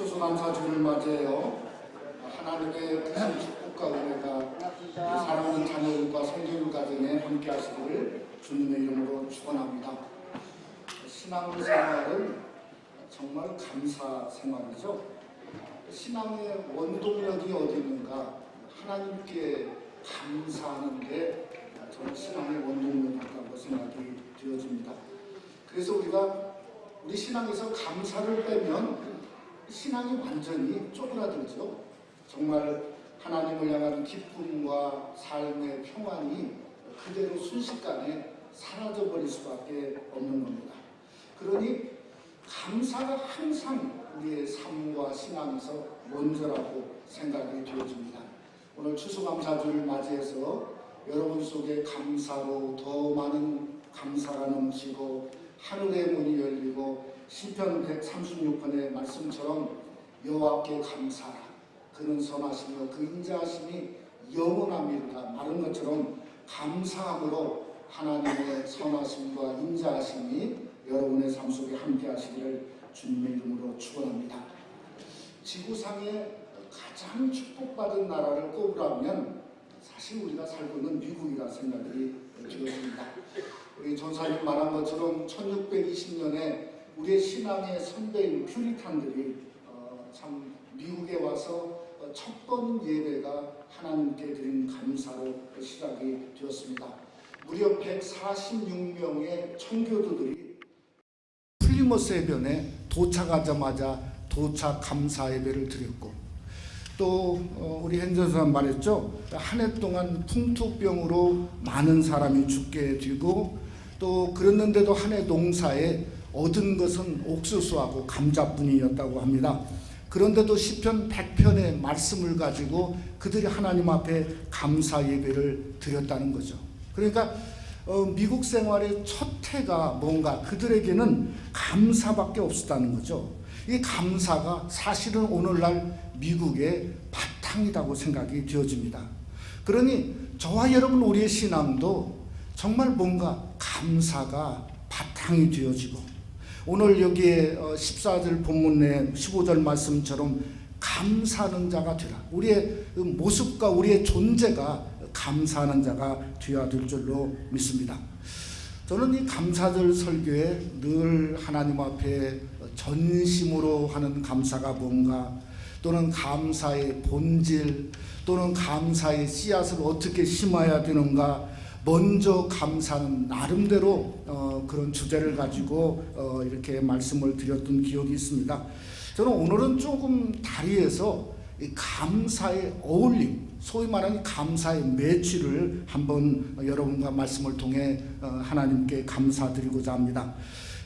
추수감사주를 맞이해요. 하나님의 큰 축복과 은혜가 사랑하는 자녀들과 성도들 가정에 함께 하시기를 주님의 이름으로 축원합니다. 신앙생활은 정말 감사 생활이죠. 신앙의 원동력이 어디 있는가? 하나님께 감사하는 게 저는 신앙의 원동력이라고 생각이 되어집니다. 그래서 우리 신앙에서 감사를 빼면 신앙이 완전히 쪼그라들죠. 정말 하나님을 향한 기쁨과 삶의 평안이 그대로 순식간에 사라져버릴 수밖에 없는 겁니다. 그러니 감사가 항상 우리의 삶과 신앙에서 먼저라고 생각이 되어집니다. 오늘 추수감사주를 맞이해서 여러분 속에 감사로 더 많은 감사가 넘치고 하늘의 문이 열리고 시편 136편의 말씀처럼 여호와께 감사하라. 그는 선하시며 그 인자하심이 영원함이로다 말한 것처럼 감사함으로 하나님의 선하심과 인자하심이 여러분의 삶 속에 함께 하시기를 주님의 이름으로 축원합니다. 지구상에 가장 축복받은 나라를 꼽으라면 사실 우리가 살고 있는 미국이라 생각이 되었습니다. 우리 전사님 말한 것처럼 1620년에 우리의 신앙의 선배인 퓨리탄들이 참 미국에 와서 첫 번 예배가 하나님께 드린 감사로 시작이 되었습니다. 무려 146명의 청교도들이 플리머스 해변에 도착하자마자 도착 감사 예배를 드렸고, 또 우리 henderson 말했죠. 한 해 동안 풍토병으로 많은 사람이 죽게 되고, 또 그랬는데도 한 해 농사에 얻은 것은 옥수수하고 감자뿐이었다고 합니다. 그런데도 시편 100편의 말씀을 가지고 그들이 하나님 앞에 감사 예배를 드렸다는 거죠. 그러니까 미국 생활의 첫 해가 뭔가 그들에게는 감사밖에 없었다는 거죠. 이 감사가 사실은 오늘날 미국의 바탕이라고 생각이 되어집니다. 그러니 저와 여러분 우리의 신앙도 정말 뭔가 감사가 바탕이 되어지고, 오늘 여기에 14절 본문의 15절 말씀처럼 감사하는 자가 되라. 우리의 모습과 우리의 존재가 감사하는 자가 되어야 될 줄로 믿습니다. 저는 이 감사절 설교에 늘 하나님 앞에 전심으로 하는 감사가 뭔가, 또는 감사의 본질, 또는 감사의 씨앗을 어떻게 심어야 되는가, 먼저 감사는 나름대로 그런 주제를 가지고 이렇게 말씀을 드렸던 기억이 있습니다. 저는 오늘은 조금 다리에서 이 감사의 어울림, 소위 말하는 감사의 매치를 한번 여러분과 말씀을 통해 하나님께 감사드리고자 합니다.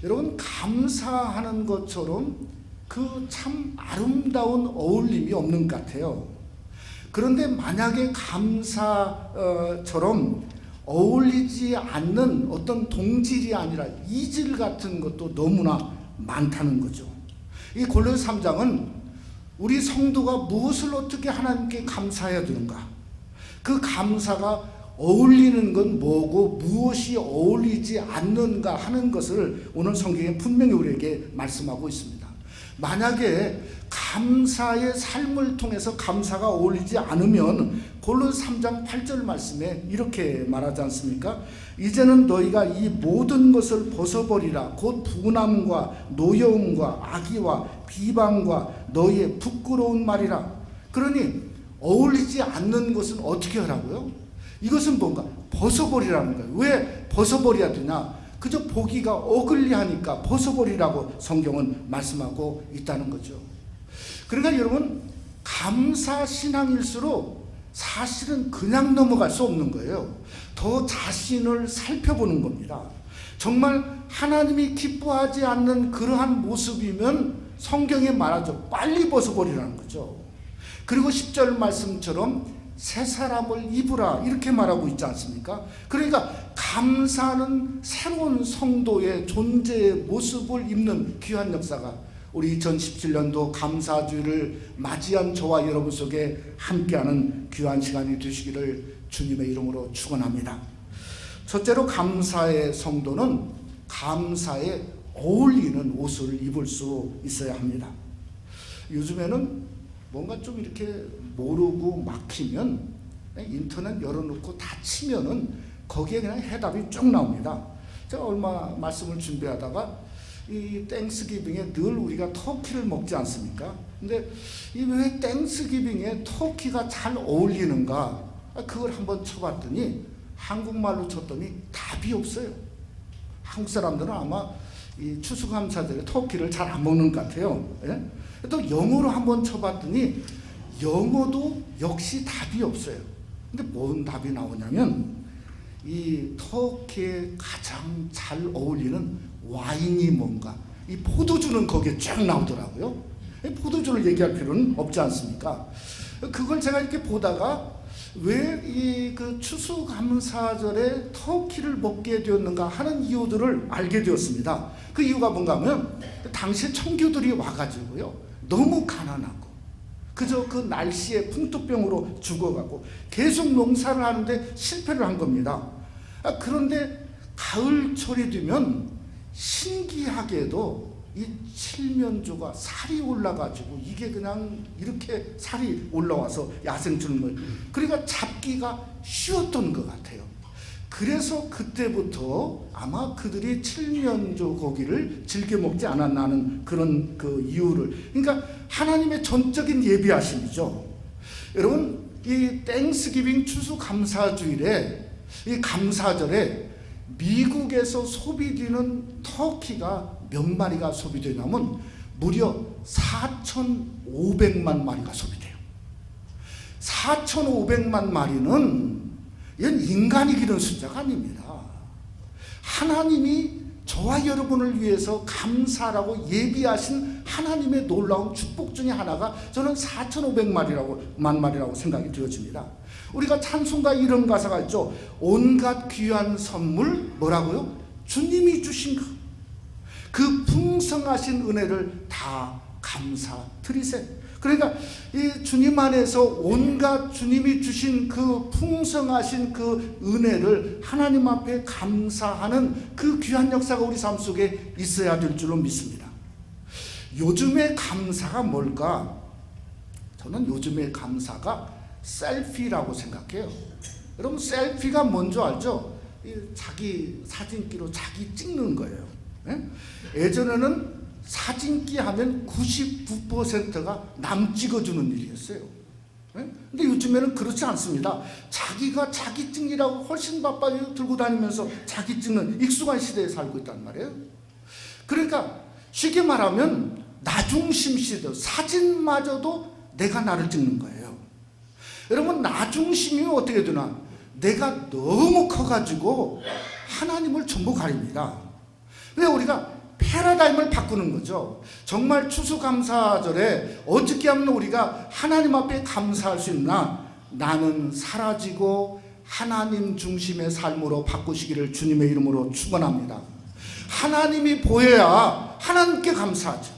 여러분, 감사하는 것처럼 그 참 아름다운 어울림이 없는 것 같아요. 그런데 만약에 감사처럼 어울리지 않는 어떤 동질이 아니라 이질 같은 것도 너무나 많다는 거죠. 이 골로새 3장은 우리 성도가 무엇을 어떻게 하나님께 감사해야 되는가, 그 감사가 어울리는 건 뭐고 무엇이 어울리지 않는가 하는 것을 오늘 성경에 분명히 우리에게 말씀하고 있습니다. 만약에 감사의 삶을 통해서 감사가 어울리지 않으면 골로새 3장 8절 말씀에 이렇게 말하지 않습니까? 이제는 너희가 이 모든 것을 벗어버리라. 곧 분함과 노여움과 악의와 비방과 너희의 부끄러운 말이라. 그러니 어울리지 않는 것은 어떻게 하라고요? 이것은 뭔가 벗어버리라는 거예요. 왜 벗어버려야 되냐? 그저 보기가 어글리하니까 벗어버리라고 성경은 말씀하고 있다는 거죠. 그러니까 여러분, 감사 신앙일수록 사실은 그냥 넘어갈 수 없는 거예요. 더 자신을 살펴보는 겁니다. 정말 하나님이 기뻐하지 않는 그러한 모습이면 성경에 말하죠. 빨리 벗어버리라는 거죠. 그리고 10절 말씀처럼 새 사람을 입으라 이렇게 말하고 있지 않습니까? 그러니까 감사는 새로운 성도의 존재의 모습을 입는 귀한 역사가 우리 2017년도 감사주를 맞이한 저와 여러분 속에 함께하는 귀한 시간이 되시기를 주님의 이름으로 축원합니다. 첫째로 감사의 성도는 감사에 어울리는 옷을 입을 수 있어야 합니다. 요즘에는 뭔가 좀 이렇게 모르고 막히면 인터넷 열어놓고 다 치면은 거기에 그냥 해답이 쭉 나옵니다. 제가 얼마 말씀을 준비하다가 이 땡스기빙에 늘 우리가 터키를 먹지 않습니까? 근데 이 왜 땡스기빙에 터키가 잘 어울리는가? 그걸 한번 쳐봤더니 한국말로 쳤더니 답이 없어요. 한국 사람들은 아마 이 추수감사절에 터키를 잘 안 먹는 것 같아요. 예? 또 영어로 한번 쳐봤더니 영어도 역시 답이 없어요. 근데 뭔 답이 나오냐면 이 터키에 가장 잘 어울리는 와인이 뭔가, 이 포도주는 거기에 쫙 나오더라고요. 포도주를 얘기할 필요는 없지 않습니까? 그걸 제가 이렇게 보다가 왜 이 그 추수감사절에 터키를 먹게 되었는가 하는 이유들을 알게 되었습니다. 그 이유가 뭔가 하면 당시에 청교들이 와가지고요, 너무 가난하고 그저 그 날씨에 풍토병으로 죽어가고 계속 농사를 하는데 실패를 한 겁니다. 그런데 가을철이 되면 신기하게도 이 칠면조가 살이 올라가지고 이게 그냥 이렇게 살이 올라와서 야생 주는 거예요. 그러니까 잡기가 쉬웠던 것 같아요. 그래서 그때부터 아마 그들이 칠면조 고기를 즐겨 먹지 않았나 하는 그런 그 이유를, 그러니까 하나님의 전적인 예비하심이죠. 여러분, 이 땡스기빙 추수감사주일에, 이 감사절에 미국에서 소비되는 터키가 몇 마리가 소비되냐면 무려 4,500만 마리가 소비돼요. 4,500만 마리는 이건 인간이 기른 숫자가 아닙니다. 하나님이 저와 여러분을 위해서 감사라고 예비하신 하나님의 놀라운 축복 중에 하나가 저는 4,500만 마리라고 생각이 되어집니다. 우리가 찬송가 이런 가사가 있죠. 온갖 귀한 선물 뭐라고요? 주님이 주신 그 풍성하신 은혜를 다 감사드리세요. 그러니까 이 주님 안에서 온갖 주님이 주신 그 풍성하신 그 은혜를 하나님 앞에 감사하는 그 귀한 역사가 우리 삶 속에 있어야 될 줄로 믿습니다. 요즘의 감사가 뭘까? 저는 요즘의 감사가 셀피라고 생각해요. 여러분, 셀피가 뭔지 알죠? 자기 사진기로 자기 찍는 거예요. 예전에는 사진기 하면 99%가 남 찍어주는 일이었어요. 근데 요즘에는 그렇지 않습니다. 자기가 자기 찍느라고 훨씬 바빠요. 들고 다니면서 자기 찍는 익숙한 시대에 살고 있단 말이에요. 그러니까 쉽게 말하면 나중심 시대, 사진마저도 내가 나를 찍는 거예요. 여러분, 나중심이 어떻게 되나? 내가 너무 커가지고 하나님을 전부 가립니다. 왜 우리가 패러다임을 바꾸는 거죠. 정말 추수감사절에 어떻게 하면 우리가 하나님 앞에 감사할 수 있나? 나는 사라지고 하나님 중심의 삶으로 바꾸시기를 주님의 이름으로 축원합니다. 하나님이 보여야 하나님께 감사하죠.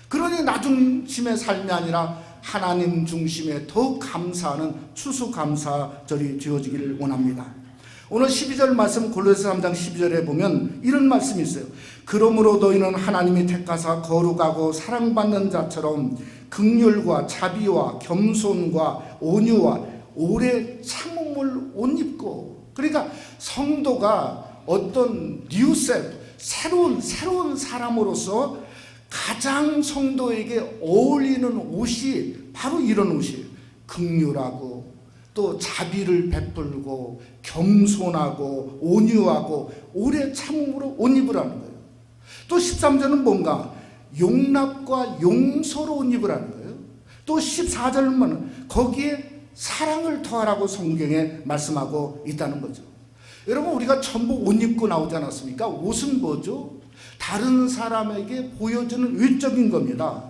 그러니 나중심의 삶이 아니라 하나님 중심에 더욱 감사하는 추수감사절이 되어지기를 원합니다. 오늘 12절 말씀, 골로새 3장 12절에 보면 이런 말씀이 있어요. 그러므로 너희는 하나님이 택하사 거룩하고 사랑받는 자처럼 긍휼과 자비와 겸손과 온유와 오래 참음을 옷 입고, 그러니까 성도가 어떤 뉴셋, 새로운 사람으로서 가장 성도에게 어울리는 옷이 바로 이런 옷이에요. 긍휼하고 또 자비를 베풀고 겸손하고 온유하고 오래 참음으로 옷 입으라는 거예요. 또 13절은 뭔가 용납과 용서로 옷 입으라는 거예요. 또 14절은 거기에 사랑을 더하라고 성경에 말씀하고 있다는 거죠. 여러분, 우리가 전부 옷 입고 나오지 않았습니까? 옷은 뭐죠? 다른 사람에게 보여주는 외적인 겁니다.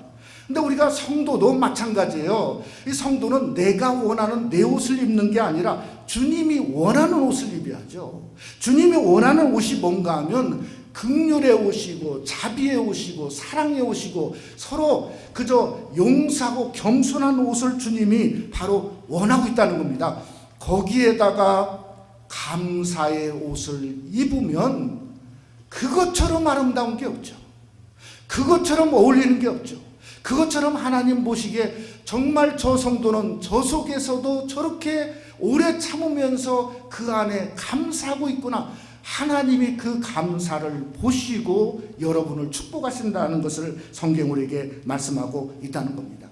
근데 우리가 성도도 마찬가지예요. 이 성도는 내가 원하는 내 옷을 입는 게 아니라 주님이 원하는 옷을 입어야죠. 주님이 원하는 옷이 뭔가 하면 긍휼의 옷이고 자비의 옷이고 사랑의 옷이고 서로 그저 용서하고 겸손한 옷을 주님이 바로 원하고 있다는 겁니다. 거기에다가 감사의 옷을 입으면 그것처럼 아름다운 게 없죠. 그것처럼 어울리는 게 없죠. 그것처럼 하나님 보시기에 정말 저 성도는 저 속에서도 저렇게 오래 참으면서 그 안에 감사하고 있구나. 하나님이 그 감사를 보시고 여러분을 축복하신다는 것을 성경 우리에게 말씀하고 있다는 겁니다.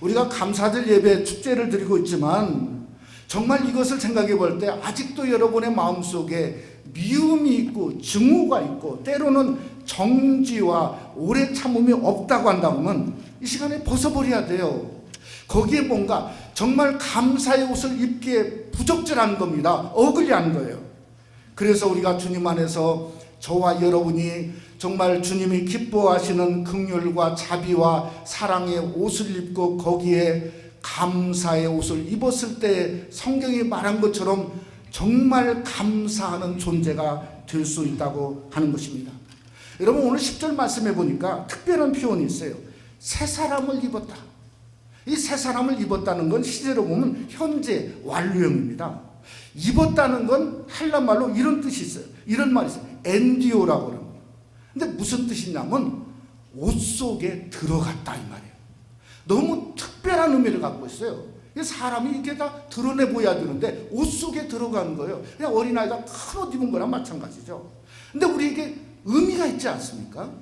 우리가 감사절 예배 축제를 드리고 있지만 정말 이것을 생각해 볼 때 아직도 여러분의 마음속에 미움이 있고 증오가 있고 때로는 정지와 오래 참음이 없다고 한다면 이 시간에 벗어버려야 돼요. 거기에 뭔가 정말 감사의 옷을 입기에 부적절한 겁니다. 어글리한 거예요. 그래서 우리가 주님 안에서 저와 여러분이 정말 주님이 기뻐하시는 긍휼과 자비와 사랑의 옷을 입고 거기에 감사의 옷을 입었을 때 성경이 말한 것처럼 정말 감사하는 존재가 될 수 있다고 하는 것입니다. 여러분 오늘 10절 말씀해 보니까 특별한 표현이 있어요. 새 사람을 입었다. 이 새 사람을 입었다는 건 시제로 보면 현재 완료형입니다. 입었다는 건 헬라말로 이런 뜻이 있어요. 이런 말이 있어요. 엔디오라고 합니다. 근데 무슨 뜻이냐면 옷 속에 들어갔다 이 말이에요. 너무 특별한 의미를 갖고 있어요. 사람이 이렇게 다 드러내 보여야 되는데 옷 속에 들어간 거예요. 그냥 어린아이가 큰 옷 입은 거랑 마찬가지죠. 근데 우리에게 의미가 있지 않습니까?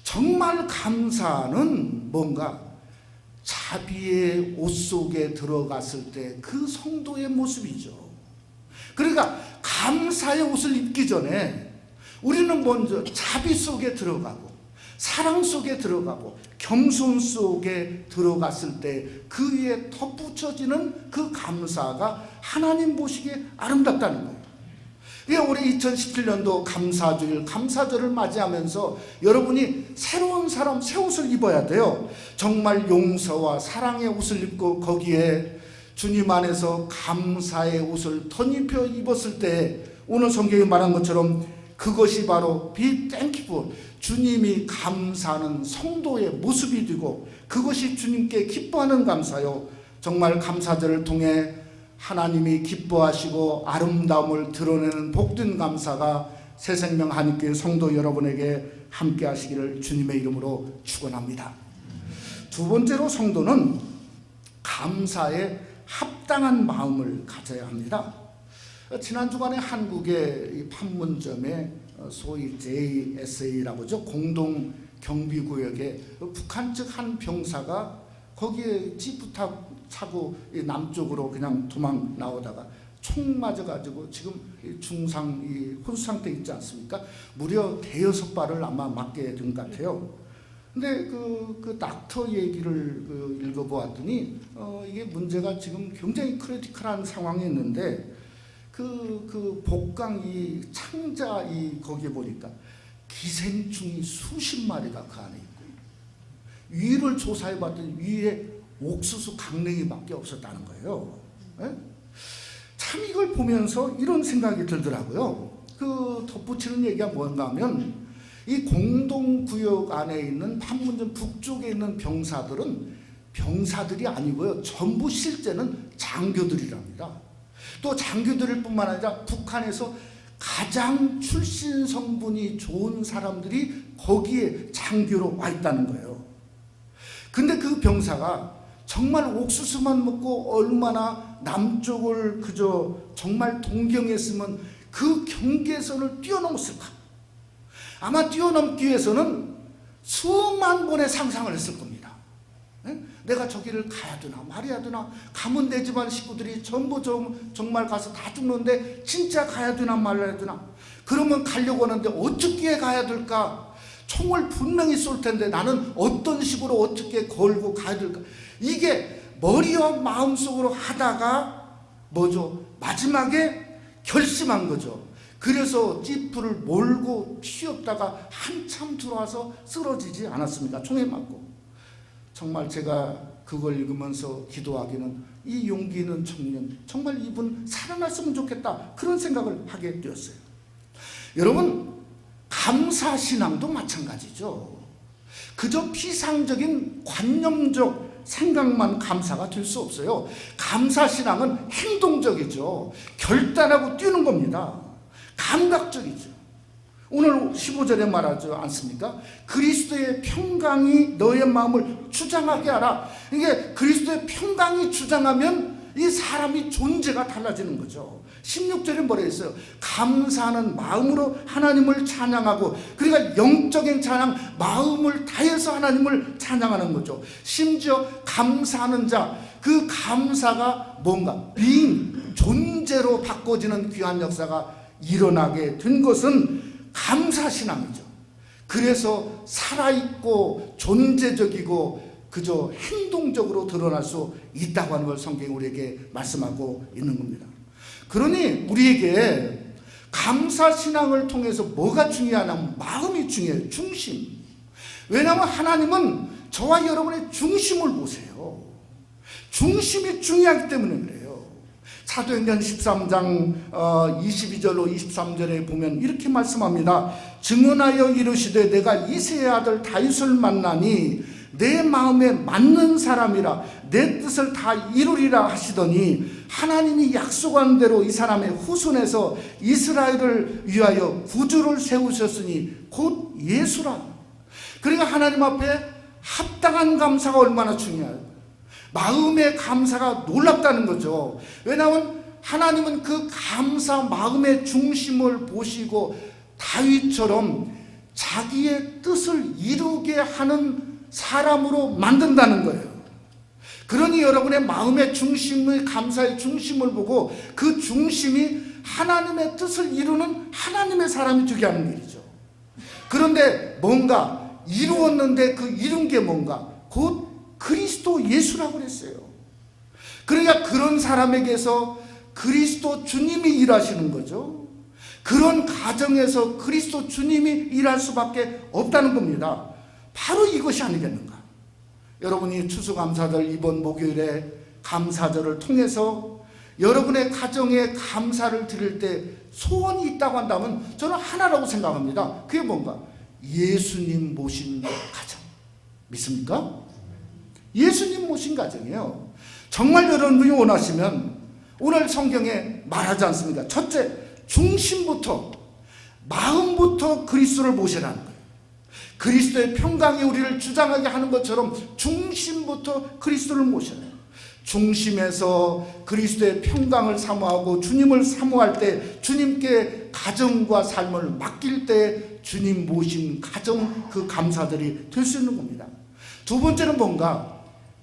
정말 감사는 뭔가 자비의 옷 속에 들어갔을 때 그 성도의 모습이죠. 그러니까 감사의 옷을 입기 전에 우리는 먼저 자비 속에 들어가고 사랑 속에 들어가고 겸손 속에 들어갔을 때 그 위에 덧붙여지는 그 감사가 하나님 보시기에 아름답다는 거예요. 올해 2017년도 감사주일, 감사절을 맞이하면서 여러분이 새로운 사람, 새 옷을 입어야 돼요. 정말 용서와 사랑의 옷을 입고 거기에 주님 안에서 감사의 옷을 덧입혀 입었을 때 오늘 성경이 말한 것처럼 그것이 바로 be thankful, 주님이 감사하는 성도의 모습이 되고 그것이 주님께 기뻐하는 감사요. 정말 감사절을 통해 하나님이 기뻐하시고 아름다움을 드러내는 복된 감사가 새생명 한인교회 성도 여러분에게 함께 하시기를 주님의 이름으로 축원합니다. 두 번째로 성도는 감사에 합당한 마음을 가져야 합니다. 지난 주간에 한국의 판문점에 소위 JSA라고 하죠. 공동 경비구역에 북한 측 한 병사가 거기에 지프 타고 남쪽으로 그냥 도망 나오다가 총 맞아가지고 지금 중상 혼수 상태 있지 않습니까? 무려 대여섯 발을 아마 맞게 된 것 같아요. 근데 그 닥터 얘기를 읽어보았더니 이게 문제가 지금 굉장히 크리티컬한 상황이 있는데 그 복강 이 창자 이 거기에 보니까 기생충이 수십 마리가 그 안에 있고 위를 조사해 봤더니 위에 옥수수 강냉이밖에 없었다는 거예요. 네? 참 이걸 보면서 이런 생각이 들더라고요. 그 덧붙이는 얘기가 뭔가 하면 이 공동구역 안에 있는 판문점 북쪽에 있는 병사들은 병사들이 아니고요. 전부 실제는 장교들이랍니다. 또 장교들일 뿐만 아니라 북한에서 가장 출신 성분이 좋은 사람들이 거기에 장교로 와 있다는 거예요. 근데 그 병사가 정말 옥수수만 먹고 얼마나 남쪽을 그저 정말 동경했으면 그 경계선을 뛰어넘었을까? 아마 뛰어넘기 위해서는 수만 번의 상상을 했을 겁니다. 네? 내가 저기를 가야 되나 말아야 되나, 가면 내 집안 식구들이 전부 정말 가서 다 죽는데 진짜 가야 되나 말아야 되나, 그러면 가려고 하는데 어떻게 가야 될까? 총을 분명히 쏠 텐데 나는 어떤 식으로 어떻게 걸고 가야 될까? 이게 머리와 마음속으로 하다가 뭐죠? 마지막에 결심한 거죠. 그래서 지프를 몰고 튀었다가 한참 들어와서 쓰러지지 않았습니까? 총에 맞고. 정말 제가 그걸 읽으면서 기도하기는 이 용기 있는 청년, 정말 이분 살아났으면 좋겠다, 그런 생각을 하게 되었어요. 여러분, 감사신앙도 마찬가지죠. 그저 피상적인 관념적 생각만 감사가 될 수 없어요. 감사신앙은 행동적이죠. 결단하고 뛰는 겁니다. 감각적이죠. 오늘 15절에 말하지 않습니까? 그리스도의 평강이 너의 마음을 주장하게 하라. 이게 그리스도의 평강이 주장하면 이 사람이 존재가 달라지는 거죠. 16절에 뭐라 했어요? 감사하는 마음으로 하나님을 찬양하고, 그러니까 영적인 찬양, 마음을 다해서 하나님을 찬양하는 거죠. 심지어 감사하는 자, 그 감사가 뭔가 존재로 바꿔지는 귀한 역사가 일어나게 된 것은 감사신앙이죠. 그래서 살아있고 존재적이고 그저 행동적으로 드러날 수 있다고 하는 걸 성경이 우리에게 말씀하고 있는 겁니다. 그러니 우리에게 감사신앙을 통해서 뭐가 중요하냐면 마음이 중요해요. 중심. 왜냐하면 하나님은 저와 여러분의 중심을 보세요. 중심이 중요하기 때문에 그래요. 사도행전 13장 22절로 23절에 보면 이렇게 말씀합니다. 증언하여 이르시되 내가 이새의 아들 다윗을 만나니 내 마음에 맞는 사람이라 내 뜻을 다 이루리라 하시더니 하나님이 약속한 대로 이 사람의 후손에서 이스라엘을 위하여 구주를 세우셨으니 곧 예수라. 그러니까 하나님 앞에 합당한 감사가 얼마나 중요해요. 마음의 감사가 놀랍다는 거죠. 왜냐하면 하나님은 그 감사 마음의 중심을 보시고 다윗처럼 자기의 뜻을 이루게 하는 사람으로 만든다는 거예요. 그러니 여러분의 마음의 중심의 감사의 중심을 보고 그 중심이 하나님의 뜻을 이루는 하나님의 사람이 되게 하는 일이죠. 그런데 뭔가 이루었는데 그 이룬 게 뭔가 곧 그리스도 예수라고 그랬어요. 그러니까 그런 사람에게서 그리스도 주님이 일하시는 거죠. 그런 가정에서 그리스도 주님이 일할 수밖에 없다는 겁니다. 바로 이것이 아니겠는가. 여러분이 추수감사절 이번 목요일에 감사절을 통해서 여러분의 가정에 감사를 드릴 때 소원이 있다고 한다면 저는 하나라고 생각합니다. 그게 뭔가? 예수님 모신 가정. 믿습니까? 예수님 모신 가정이에요. 정말 여러분이 원하시면 오늘 성경에 말하지 않습니까? 첫째, 중심부터 마음부터 그리스도를 모시라는 거예요. 그리스도의 평강이 우리를 주장하게 하는 것처럼 중심부터 그리스도를 모셔야 해요. 중심에서 그리스도의 평강을 사모하고 주님을 사모할 때 주님께 가정과 삶을 맡길 때 주님 모신 가정 그 감사들이 될 수 있는 겁니다. 두 번째는 뭔가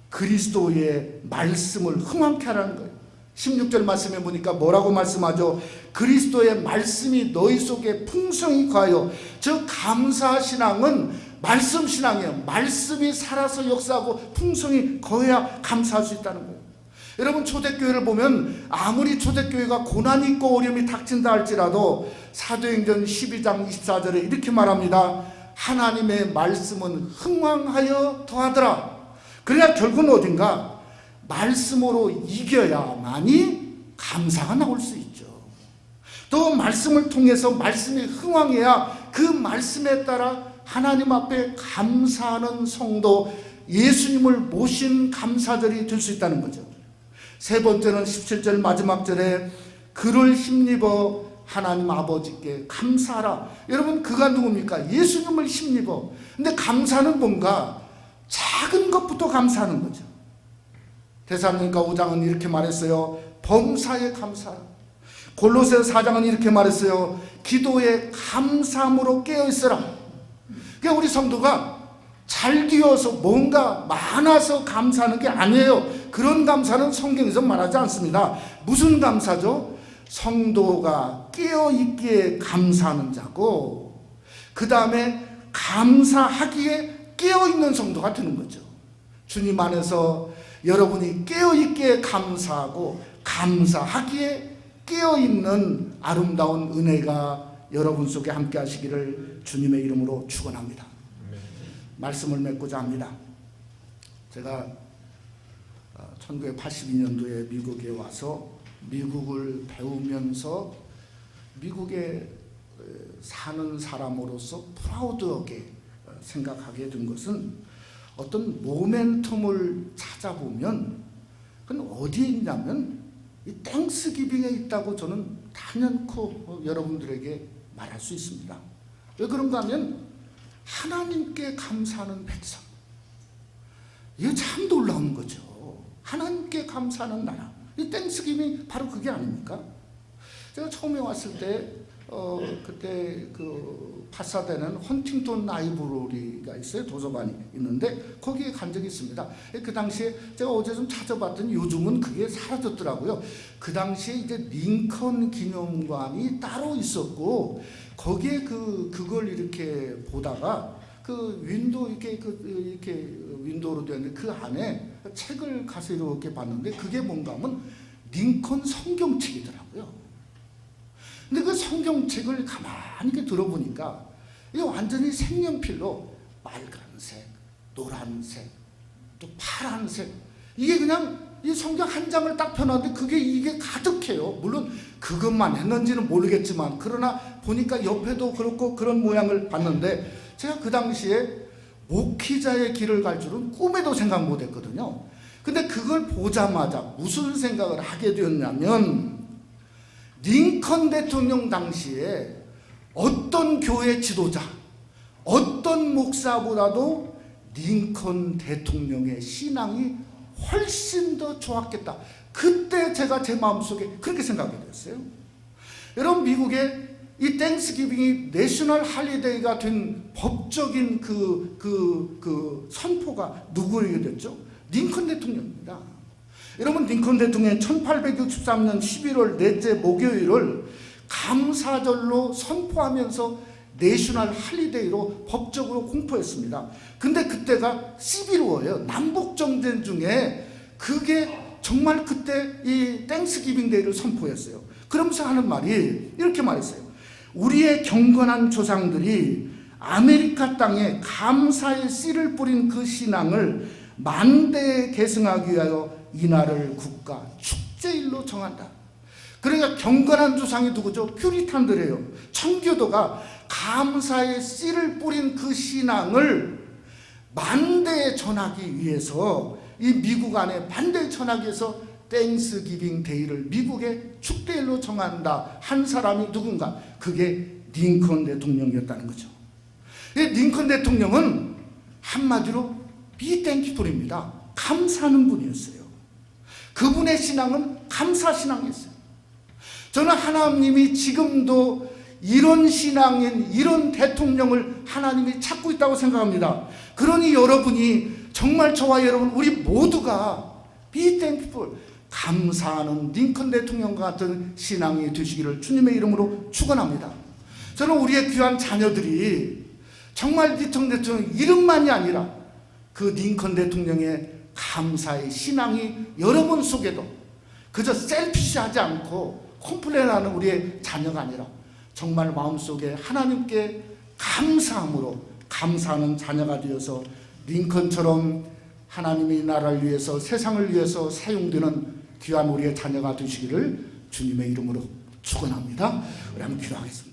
그리스도의 말씀을 흥왕케 하라는 거예요. 16절 말씀에 보니까 뭐라고 말씀하죠? 그리스도의 말씀이 너희 속에 풍성히 거하여. 즉 감사신앙은 말씀신앙이에요. 말씀이 살아서 역사하고 풍성히 거해야 감사할 수 있다는 거예요. 여러분 초대교회를 보면 아무리 초대교회가 고난이 있고 어려움이 닥친다 할지라도 사도행전 12장 24절에 이렇게 말합니다. 하나님의 말씀은 흥왕하여 더하더라. 그러나 결국은 어딘가 말씀으로 이겨야만이 감사가 나올 수 있죠. 또 말씀을 통해서 말씀이 흥왕해야 그 말씀에 따라 하나님 앞에 감사하는 성도, 예수님을 모신 감사절이 될 수 있다는 거죠. 세 번째는 17절 마지막 절에 그를 힘입어 하나님 아버지께 감사하라. 여러분 그가 누굽니까? 예수님을 힘입어. 근데 감사는 뭔가 작은 것부터 감사하는 거죠. 데살로니가 5장은 이렇게 말했어요. 범사에 감사하라. 골로새 4장은 이렇게 말했어요. 기도에 감사함으로 깨어있어라. 그러니까 우리 성도가 잘 되어서 뭔가 많아서 감사하는 게 아니에요. 그런 감사는 성경에서 말하지 않습니다. 무슨 감사죠? 성도가 깨어있기에 감사하는 자고 그 다음에 감사하기에 깨어있는 성도가 되는 거죠. 주님 안에서 여러분이 깨어있기에 감사하고 감사하기에 깨어있는 아름다운 은혜가 여러분 속에 함께 하시기를 주님의 이름으로 축원합니다. 말씀을 맺고자 합니다. 제가 1982년도에 미국에 와서 미국을 배우면서 미국에 사는 사람으로서 프라우드하게 생각하게 된 것은 어떤 모멘텀을 찾아보면 그건 어디에 있냐면 이 땡스기빙에 있다고 저는 단연코 여러분들에게 말할 수 있습니다. 왜 그런가 하면 하나님께 감사하는 백성. 이게 참 놀라운 거죠. 하나님께 감사하는 나라. 이 땡스기빙이 바로 그게 아닙니까? 제가 처음에 왔을 때 그때 그 파사데는 헌팅턴 라이브러리가 있어요. 도서관이 있는데 거기에 간 적이 있습니다. 그 당시에 제가 어제 좀 찾아봤더니 요즘은 그게 사라졌더라고요. 그 당시에 이제 링컨 기념관이 따로 있었고 거기에 그걸 이렇게 보다가 그 윈도우 이렇게 윈도우로 되어 있는데 그 안에 책을 가서 이렇게 봤는데 그게 뭔가 하면 링컨 성경책이더라고요. 근데 그 성경책을 가만히 이렇게 들어보니까 이게 완전히 색연필로 빨간색, 노란색, 또 파란색 이게 그냥 이 성경 한 장을 딱 펴놨는데 이게 가득해요. 물론 그것만 했는지는 모르겠지만 그러나 보니까 옆에도 그렇고 그런 모양을 봤는데 제가 그 당시에 목회자의 길을 갈 줄은 꿈에도 생각 못했거든요. 근데 그걸 보자마자 무슨 생각을 하게 되었냐면 링컨 대통령 당시에 어떤 교회 지도자, 어떤 목사보다도 링컨 대통령의 신앙이 훨씬 더 좋았겠다. 그때 제가 제 마음속에 그렇게 생각이 됐어요. 여러분, 미국의 이 땡스기빙이 내셔널 할리데이가 된 법적인 그 선포가 누구에게 됐죠? 링컨 대통령입니다. 여러분, 링컨 대통령이 1863년 11월 넷째 목요일을 감사절로 선포하면서 내셔널 할리데이로 법적으로 공포했습니다. 근데 그때가 11월이에요. 남북정전 중에 그게 정말 그때 이 땡스기빙 데이를 선포했어요. 그러면서 하는 말이 이렇게 말했어요. 우리의 경건한 조상들이 아메리카 땅에 감사의 씨를 뿌린 그 신앙을 만대에 계승하기 위하여 이날을 국가 축제일로 정한다. 그러니까 경건한 조상이 누구죠? 퓨리탄들이에요. 청교도가 감사의 씨를 뿌린 그 신앙을 만대에 전하기 위해서 이 미국 안에 만대에 전하기 위해서 땡스기빙 데이를 미국의 축제일로 정한다 한 사람이 누군가? 그게 링컨 대통령이었다는 거죠. 링컨 대통령은 한마디로 be thankful입니다. 감사하는 분이었어요. 그분의 신앙은 감사 신앙이었어요. 저는 하나님이 지금도 이런 신앙인 이런 대통령을 하나님이 찾고 있다고 생각합니다. 그러니 여러분이 정말 저와 여러분 우리 모두가 be thankful, 감사하는 링컨 대통령 같은 신앙이 되시기를 주님의 이름으로 축원합니다. 저는 우리의 귀한 자녀들이 정말 링컨 대통령 이름만이 아니라 그 링컨 대통령의 감사의 신앙이 여러분 속에도 그저 셀피시하지 않고 컴플레인하는 우리의 자녀가 아니라 정말 마음속에 하나님께 감사함으로 감사하는 자녀가 되어서 링컨처럼 하나님의 나라를 위해서 세상을 위해서 사용되는 귀한 우리의 자녀가 되시기를 주님의 이름으로 축원합니다. 우리 한번 기도하겠습니다.